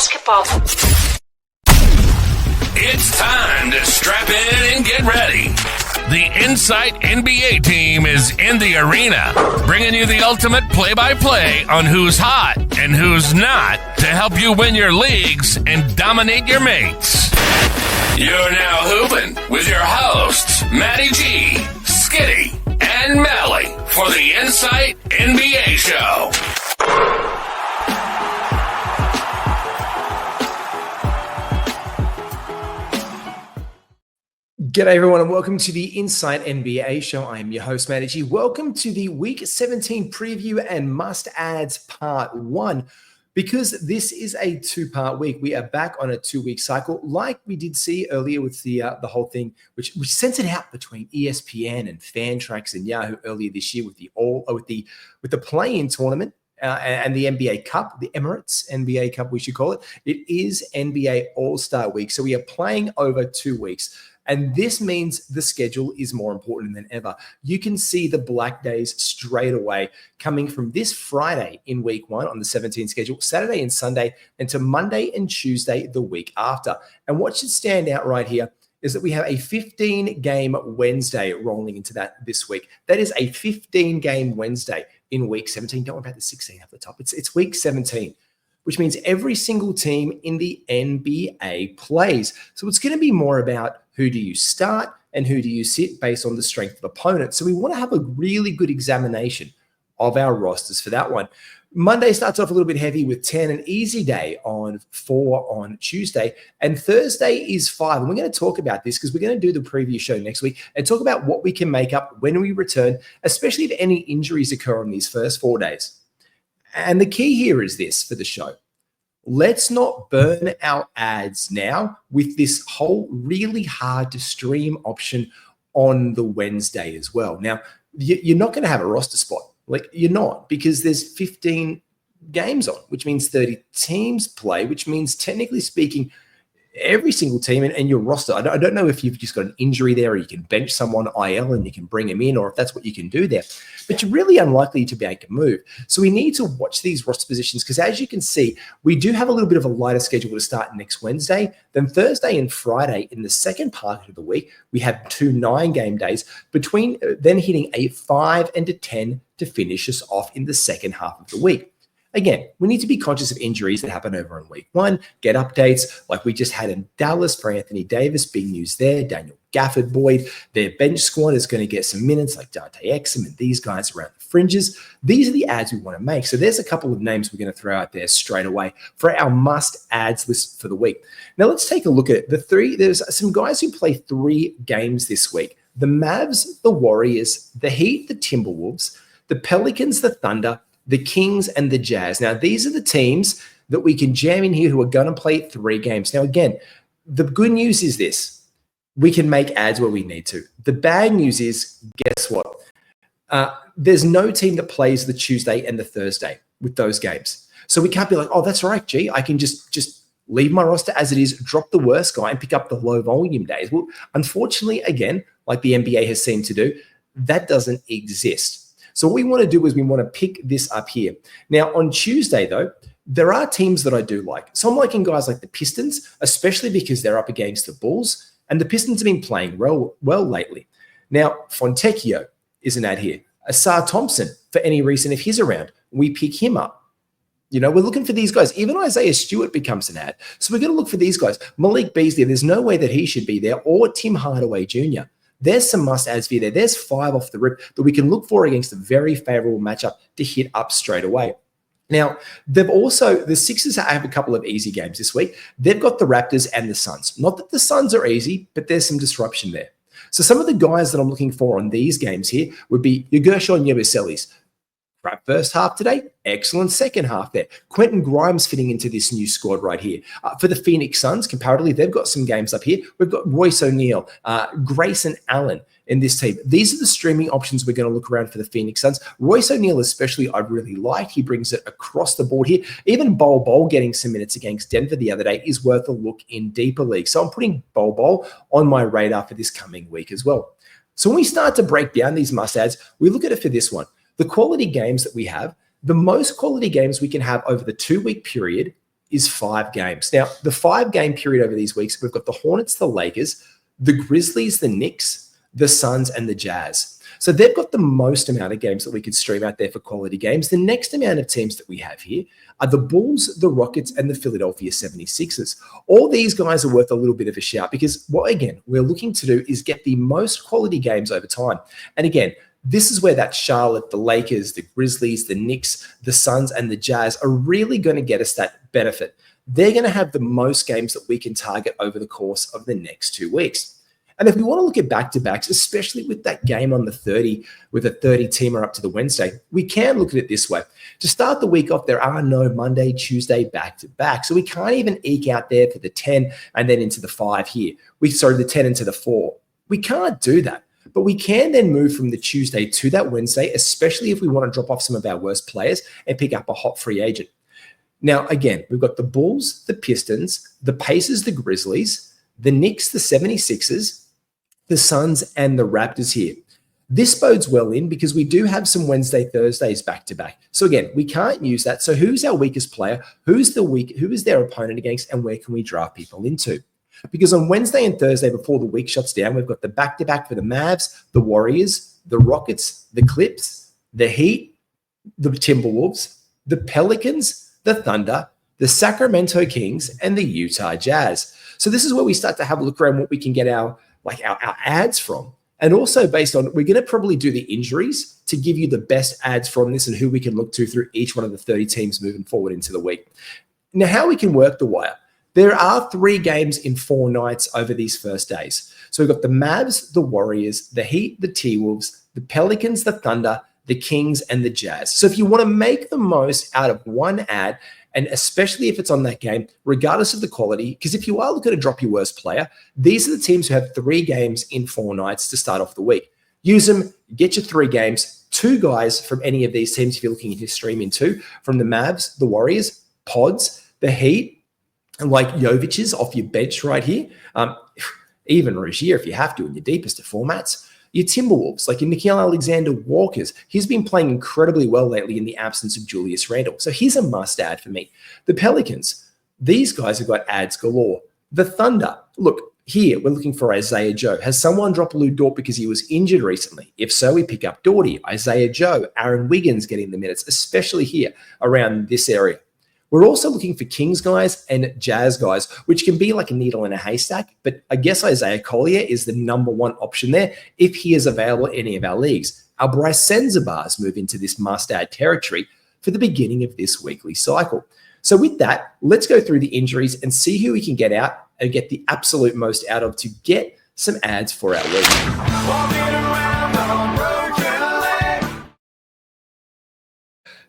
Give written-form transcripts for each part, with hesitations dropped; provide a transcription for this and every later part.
basketball. It's time to strap in and get ready. The Insight NBA team is in the arena, bringing you the ultimate play-by-play on who's hot and who's not to help you win your leagues and dominate your mates. You're now hooping with your hosts, Matty G, Skitty, and Melly for the Insight NBA show. G'day everyone and welcome to the Insight NBA show. I am your host, Matty G. Welcome to the Week 17 preview and must-adds part 1. Because this is a two-part week, we are back on a 2-week cycle like we did see earlier with the whole thing, which sent it out between ESPN and Fantrax and Yahoo earlier this year with the play-in tournament. And the NBA Cup, the Emirates NBA Cup, we should call it. It is NBA All-Star Week. So we are playing over 2 weeks. And this means the schedule is more important than ever. You can see the black days straight away coming from this Friday in week 1 on the 17th schedule, Saturday and Sunday, and to Monday and Tuesday the week after. And what should stand out right here is that we have a 15-game Wednesday rolling into that this week. That is a 15-game Wednesday in week 17. Don't worry about the 16 at the top. It's week 17. Which means every single team in the NBA plays. So it's going to be more about who do you start and who do you sit based on the strength of opponent. So we want to have a really good examination of our rosters for that one. Monday starts off a little bit heavy with 10, an easy day on 4 on Tuesday, and Thursday is 5. And we're going to talk about this because we're going to do the preview show next week and talk about what we can make up when we return, especially if any injuries occur on these first 4 days. And the key here is this for the show. Let's not burn our ads now with this whole really hard to stream option on the Wednesday as well. Now, you're not going to have a roster spot. Like, you're not, because there's 15 games on, which means 30 teams play, which means technically speaking, every single team and your roster. I don't know if you've just got an injury there or you can bench someone IL and you can bring them in, or if that's what you can do there. But you're really unlikely to be able to move. So we need to watch these roster positions because, as you can see, we do have a little bit of a lighter schedule to start next Wednesday. Then Thursday and Friday in the second part of the week, we have 2 9-game days between then hitting a 5 and a 10 to finish us off in the second half of the week. Again, we need to be conscious of injuries that happen over in week 1, get updates like we just had in Dallas for Anthony Davis, big news there, Daniel Gafford Boyd. Their bench squad is going to get some minutes like Dante Exum and these guys around the fringes. These are the ads we want to make. So there's a couple of names we're going to throw out there straight away for our must-ads list for the week. Now let's take a look at it. There's some guys who play 3 games this week. The Mavs, the Warriors, the Heat, the Timberwolves, the Pelicans, the Thunder, the Kings, and the Jazz. Now, these are the teams that we can jam in here who are going to play 3 games. Now, again, the good news is this. We can make ads where we need to. The bad news is, guess what? There's no team that plays the Tuesday and the Thursday with those games. So we can't be like, oh, that's all right, gee, I can just leave my roster as it is, drop the worst guy, and pick up the low volume days. Well, unfortunately, again, like the NBA has seemed to do, that doesn't exist. So what we want to do is we want to pick this up here. Now, on Tuesday, though, there are teams that I do like. So I'm liking guys like the Pistons, especially because they're up against the Bulls, and the Pistons have been playing well lately. Now, Fontecchio is an ad here. Asar Thompson, for any reason, if he's around, we pick him up. You know, we're looking for these guys. Even Isaiah Stewart becomes an ad. So we're going to look for these guys. Malik Beasley, there's no way that he should be there, or Tim Hardaway Jr. There's some must-adds for you there. There's 5 off the rip that we can look for against a very favorable matchup to hit up straight away. Now, the Sixers have a couple of easy games this week. They've got the Raptors and the Suns. Not that the Suns are easy, but there's some disruption there. So some of the guys that I'm looking for on these games here would be your Gershon Yabuselis. Crap first half today, excellent second half there. Quentin Grimes fitting into this new squad right here. For the Phoenix Suns, comparatively, they've got some games up here. We've got Royce O'Neal, Grayson Allen in this team. These are the streaming options we're going to look around for the Phoenix Suns. Royce O'Neal especially, I really like. He brings it across the board here. Even Bol getting some minutes against Denver the other day is worth a look in deeper leagues. So I'm putting Bol on my radar for this coming week as well. So when we start to break down these must-adds, we look at it for this one. The quality games that we have, the most quality games we can have over the 2-week period is 5 games. Now, the 5-game period over these weeks, we've got the Hornets, the Lakers, the Grizzlies, the Knicks, the Suns, and the Jazz. So they've got the most amount of games that we could stream out there for quality games. The next amount of teams that we have here are the Bulls, the Rockets, and the Philadelphia 76ers. All these guys are worth a little bit of a shout because what, again, we're looking to do is get the most quality games over time. And again, this is where that Charlotte, the Lakers, the Grizzlies, the Knicks, the Suns, and the Jazz are really going to get us that benefit. They're going to have the most games that we can target over the course of the next 2 weeks. And if we want to look at back-to-backs, especially with that game on the 30, with a 30-teamer up to the Wednesday, we can look at it this way. To start the week off, there are no Monday, Tuesday back-to-back. So we can't even eke out there for the 10 and then into the 5 here. The 10 into the 4. We can't do that. But we can then move from the Tuesday to that Wednesday, especially if we want to drop off some of our worst players and pick up a hot free agent. Now, again, we've got the Bulls, the Pistons, the Pacers, the Grizzlies, the Knicks, the 76ers, the Suns, and the Raptors here. This bodes well in because we do have some Wednesday, Thursdays back-to-back. So again, we can't use that. So who's our weakest player? Who is their opponent against? And where can we draft people into? Because on Wednesday and Thursday before the week shuts down, we've got the back-to-back for the Mavs, the Warriors, the Rockets, the Clips, the Heat, the Timberwolves, the Pelicans, the Thunder, the Sacramento Kings, and the Utah Jazz. So this is where we start to have a look around what we can get our ads from. And also based on, we're going to probably do the injuries to give you the best ads from this and who we can look to through each one of the 30 teams moving forward into the week. Now, how we can work the wire. There are 3 games in 4 nights over these first days. So we've got the Mavs, the Warriors, the Heat, the T-Wolves, the Pelicans, the Thunder, the Kings, and the Jazz. So if you want to make the most out of one ad, and especially if it's on that game, regardless of the quality, because if you are looking to drop your worst player, these are the teams who have 3 games in 4 nights to start off the week. Use them, get your 3 games, 2 guys from any of these teams if you're looking to stream into, from the Mavs, the Warriors, Pods, the Heat, and like Jovic's off your bench right here. Even Rozier if you have to in your deepest of formats. Your Timberwolves, like your Nickeil Alexander-Walkers, he's been playing incredibly well lately in the absence of Julius Randle. So he's a must-add for me. The Pelicans, these guys have got ads galore. The Thunder, look, here we're looking for Isaiah Joe. Has someone dropped Lou Dort because he was injured recently? If so, we pick up Doughty, Isaiah Joe, Aaron Wiggins getting the minutes, especially here around this area. We're also looking for Kings guys and Jazz guys, which can be like a needle in a haystack. But I guess Isaiah Collier is the number 1 option there if he is available in any of our leagues. Our Bryce Senzabars move into this must-add territory for the beginning of this weekly cycle. So with that, let's go through the injuries and see who we can get out and get the absolute most out of to get some ads for our league.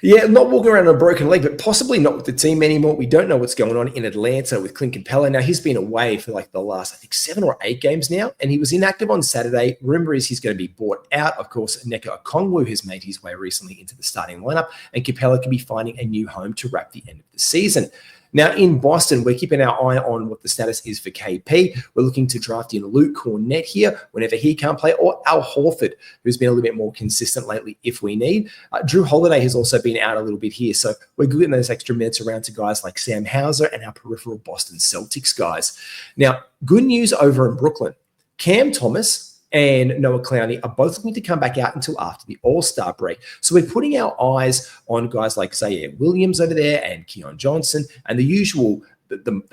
Yeah, not walking around on a broken leg, but possibly not with the team anymore. We don't know what's going on in Atlanta with Clint Capella. Now, he's been away for like the last, I think, 7 or 8 games now, and he was inactive on Saturday. Rumor is he's going to be bought out. Of course, Nneka Okongwu has made his way recently into the starting lineup, and Capella could be finding a new home to wrap the end of the season. Now, in Boston, we're keeping our eye on what the status is for KP. We're looking to draft in Luke Cornett here whenever he can't play, or Al Horford, who's been a little bit more consistent lately if we need. Drew Holiday has also been out a little bit here, so we're getting those extra minutes around to guys like Sam Hauser and our peripheral Boston Celtics guys. Now, good news over in Brooklyn. Cam Thomas and Noah Clowney are both looking to come back out until after the All-Star break. So we're putting our eyes on guys like Zaire Williams over there and Keon Johnson and the usual, the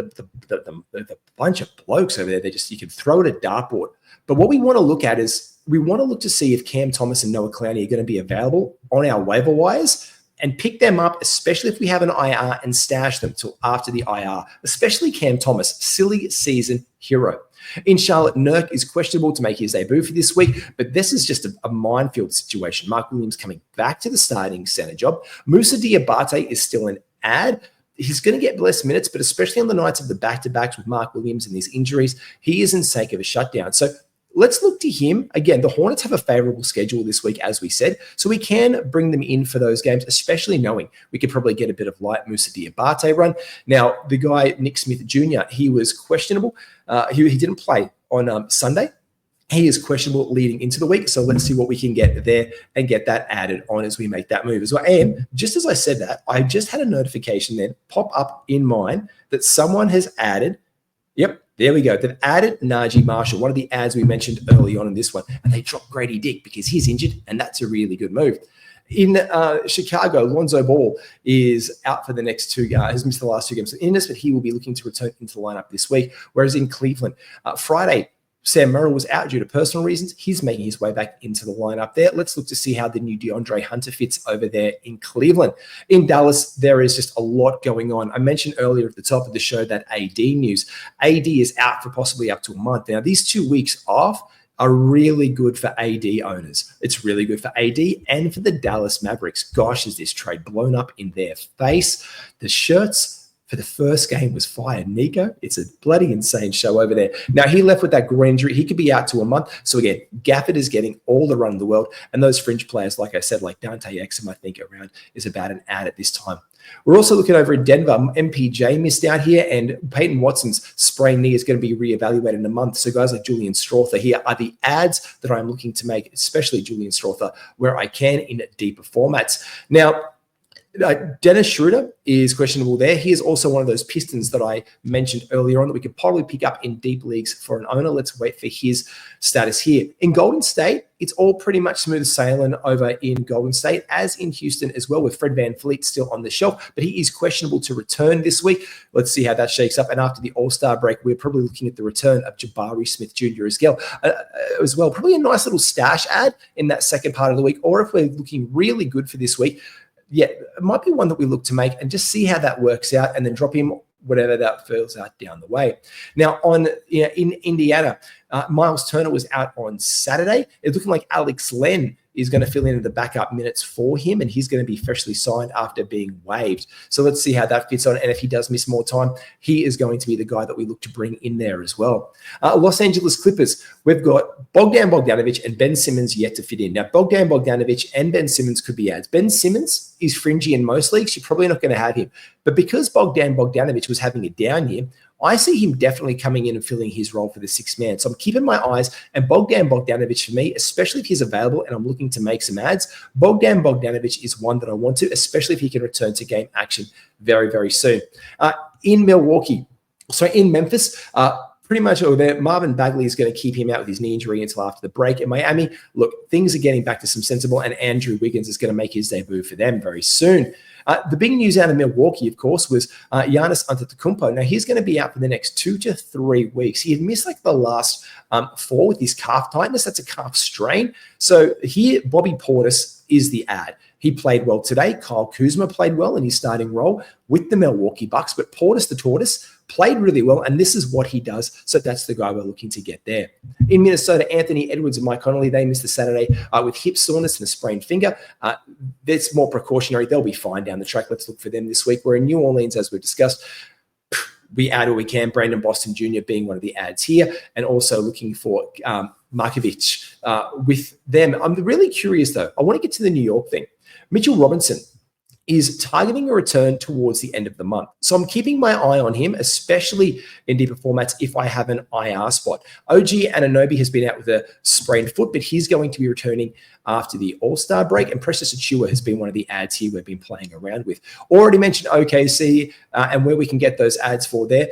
bunch of blokes over there. You can throw it at dartboard. But what we want to look at is we want to look to see if Cam Thomas and Noah Clowney are going to be available on our waiver wires and pick them up, especially if we have an IR, and stash them till after the IR, especially Cam Thomas, silly season hero. In Charlotte, Nurk is questionable to make his debut for this week, but this is just a minefield situation. Mark Williams coming back to the starting center job. Moussa Diabate is still an ad. He's going to get less minutes, but especially on the nights of the back-to-backs with Mark Williams and these injuries, he is in sake of a shutdown. So let's look to him. Again, the Hornets have a favorable schedule this week, as we said, so we can bring them in for those games, especially knowing we could probably get a bit of light Moussa Diabate run. Now, the guy, Nick Smith Jr., he was questionable. He didn't play on Sunday. He is questionable leading into the week, so let's see what we can get there and get that added on as we make that move as well. And just as I said that, I just had a notification then pop up in mine that someone has added, yep, there we go. They've added Najee Marshall, one of the ads we mentioned early on in this one, and they dropped Grady Dick because he's injured, and that's a really good move. In Chicago, Lonzo Ball is out for the next two, has missed the last two games. So in this, but he will be looking to return into the lineup this week. Whereas in Cleveland, Friday, Sam Merrill was out due to personal reasons. He's making his way back into the lineup there. Let's look to see how the new DeAndre Hunter fits over there in Cleveland. In Dallas, there is just a lot going on. I mentioned earlier at the top of the show that AD news. AD is out for possibly up to a month. Now, these 2 weeks off are really good for AD owners. It's really good for AD and for the Dallas Mavericks. Gosh, is this trade blown up in their face. The shirts for the first game was fired. Nico, it's a bloody insane show over there. Now, he left with that groin injury. He could be out to a month. So again, Gafford is getting all the run in the world. And those fringe players, like I said, like Dante Exum, I think around is about an ad at this time. We're also looking over in Denver. MPJ missed out here, and Peyton Watson's sprained knee is going to be reevaluated in a month. So guys like Julian Strawther here are the ads that I'm looking to make, especially Julian Strawther, where I can in deeper formats. Now, Dennis Schroeder is questionable there. He is also one of those Pistons that I mentioned earlier on that we could probably pick up in deep leagues for an owner. Let's wait for his status here. In Golden State, it's all pretty much smooth sailing over in Golden State, as in Houston as well, with Fred VanVleet still on the shelf, but he is questionable to return this week. Let's see how that shakes up. And after the All-Star break, we're probably looking at the return of Jabari Smith Jr. as well. Probably a nice little stash ad in that second part of the week, or if we're looking really good for this week, yeah, it might be one that we look to make and just see how that works out and then drop him whatever that feels out down the way. Now, in Indiana, Miles Turner was out on Saturday. It's looking like Alex Len is going to fill in the backup minutes for him, and he's going to be freshly signed after being waived. So let's see how that fits on. And if he does miss more time, he is going to be the guy that we look to bring in there as well. Los Angeles Clippers, we've got Bogdan Bogdanovic and Ben Simmons yet to fit in. Now, Bogdan Bogdanovic and Ben Simmons could be ads. Ben Simmons is fringy in most leagues. You're probably not going to have him. But because Bogdan Bogdanovic was having a down year, I see him definitely coming in and filling his role for the sixth man. So I'm keeping my eyes, and Bogdan Bogdanovic for me, especially if he's available and I'm looking to make some ads, Bogdan Bogdanovic is one that I want to, especially if he can return to game action very, very soon. In Memphis, pretty much over there, Marvin Bagley is going to keep him out with his knee injury until after the break. In Miami, look, things are getting back to some sensible, and Andrew Wiggins is going to make his debut for them very soon. The big news out of Milwaukee, of course, was Giannis Antetokounmpo. Now, he's going to be out for the next 2 to 3 weeks. He had missed like the last 4 with his calf tightness. That's a calf strain. So here, Bobby Portis is the ad. He played well today. Kyle Kuzma played well in his starting role with the Milwaukee Bucks, but Portis the Tortoise played really well, and this is what he does. So that's the guy we're looking to get there. In Minnesota, Anthony Edwards and Mike Conley, they missed the Saturday with hip soreness and a sprained finger. That's more precautionary. They'll be fine down the track. Let's look for them this week. We're in New Orleans, as we've discussed. We add what we can. Brandon Boston Jr. being one of the ads here, and also looking for Markovic with them. I'm really curious, though. I want to get to the New York thing. Mitchell Robinson is targeting a return towards the end of the month. So I'm keeping my eye on him, especially in deeper formats if I have an IR spot. OG Anunoby has been out with a sprained foot, but he's going to be returning after the All-Star break. And Precious Achiuwa has been one of the ads here we've been playing around with. Already mentioned OKC and where we can get those ads for there.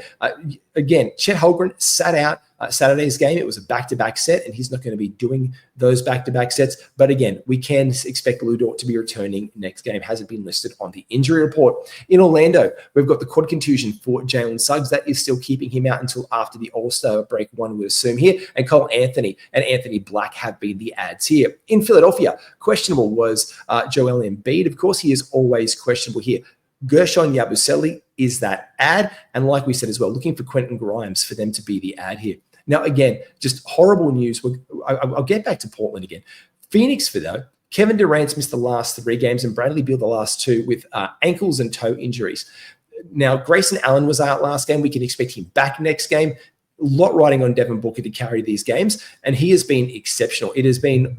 Again, Chet Holmgren sat out Saturday's game. It was a back-to-back set, and he's not going to be doing those back-to-back sets. But again, we can expect Lou Dort to be returning next game. Hasn't been listed on the injury report. In Orlando, we've got the quad contusion for Jalen Suggs. That is still keeping him out until after the All-Star break, one would assume here. And Cole Anthony and Anthony Black have been the ads here. In Philadelphia, questionable was Joel Embiid. Of course, he is always questionable here. Gershon Yabusele is that ad. And like we said as well, looking for Quentin Grimes for them to be the ad here. Now, again, just horrible news. I'll get back to Portland again. Phoenix, for though, Kevin Durant's missed the last 3 games and Bradley Beal the last 2 with ankles and toe injuries. Now, Grayson Allen was out last game. We can expect him back next game. A lot riding on Devin Booker to carry these games, and he has been exceptional. It has been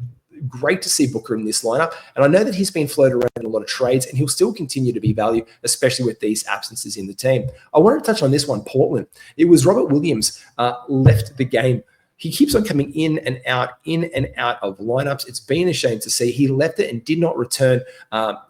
great to see Booker in this lineup, and I know that he's been floated around in a lot of trades, and he'll still continue to be value, especially with these absences in the team. I wanted to touch on this one, Portland. It was Robert Williams left the game he keeps on coming in and out of lineups. It's been a shame to see. He left it and did not return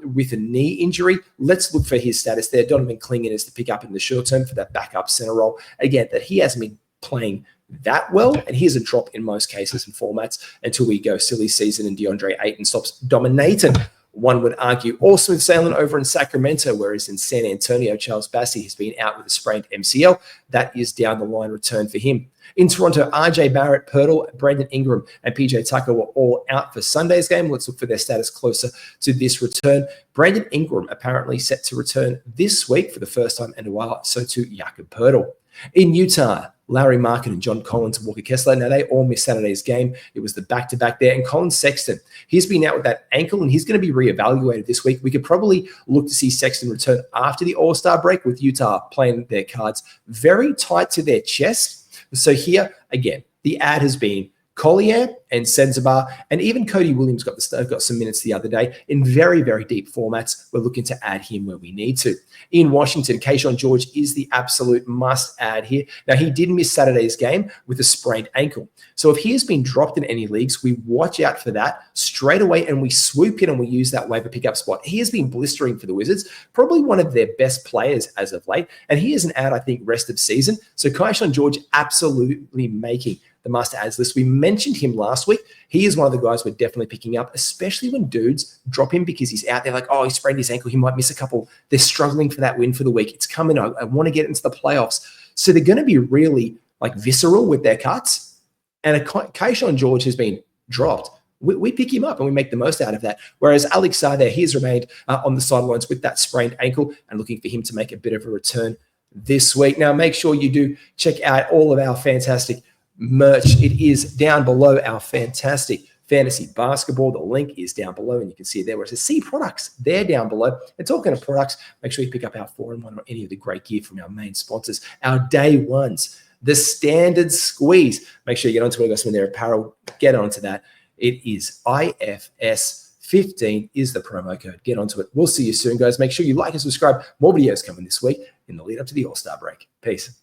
with a knee injury. Let's look for his status there. Donovan Clingan is to pick up in the short term for that backup center role. Again, that he hasn't been playing that well, and here's a drop in most cases and formats until we go silly season and DeAndre Ayton stops dominating. One would argue all smooth sailing over in Sacramento, whereas in San Antonio, Charles Bassey has been out with a sprained MCL. That is down the line return for him. In Toronto, RJ Barrett, Pirtle, Brandon Ingram, and PJ Tucker were all out for Sunday's game. Let's look for their status closer to this return. Brandon Ingram apparently set to return this week for the first time in a while, so too Jakob Pirtle. In Utah, Larry Markin and John Collins and Walker Kessler. Now, they all missed Saturday's game. It was the back-to-back there. And Colin Sexton, he's been out with that ankle, and he's going to be reevaluated this week. We could probably look to see Sexton return after the All-Star break, with Utah playing their cards very tight to their chest. So here, again, the ad has been Collier and Senzabar, and even Cody Williams got some minutes the other day in very, very deep formats. We're looking to add him where we need to. In Washington, Keyshawn George is the absolute must-add here. Now, he did miss Saturday's game with a sprained ankle. So if he has been dropped in any leagues, we watch out for that straight away, and we swoop in and we use that waiver pickup spot. He has been blistering for the Wizards, probably one of their best players as of late, and he is an ad, I think, rest of season. So Keyshawn George absolutely making the must-adds list. We mentioned him last week. He is one of the guys we're definitely picking up, especially when dudes drop him because he's out there like, oh, he sprained his ankle. He might miss a couple. They're struggling for that win for the week. It's coming. I want to get into the playoffs. So they're going to be really like visceral with their cuts. And a Keyshawn George has been dropped. We pick him up and we make the most out of that. Whereas Alex Sarr there, he has remained on the sidelines with that sprained ankle and looking for him to make a bit of a return this week. Now, make sure you do check out all of our fantastic merch. It is down below, our fantastic fantasy basketball. The link is down below, and you can see it there where it says see products. They're down below. And talking of products, make sure you pick up our 4-in-1 or any of the great gear from our main sponsors, our day ones, the Standard Squeeze. Make sure you get onto it. Got some of their apparel. Get onto that. It is IFS15 is the promo code. Get onto it. We'll see you soon, guys. Make sure you like and subscribe. More videos coming this week in the lead up to the All-Star break. Peace.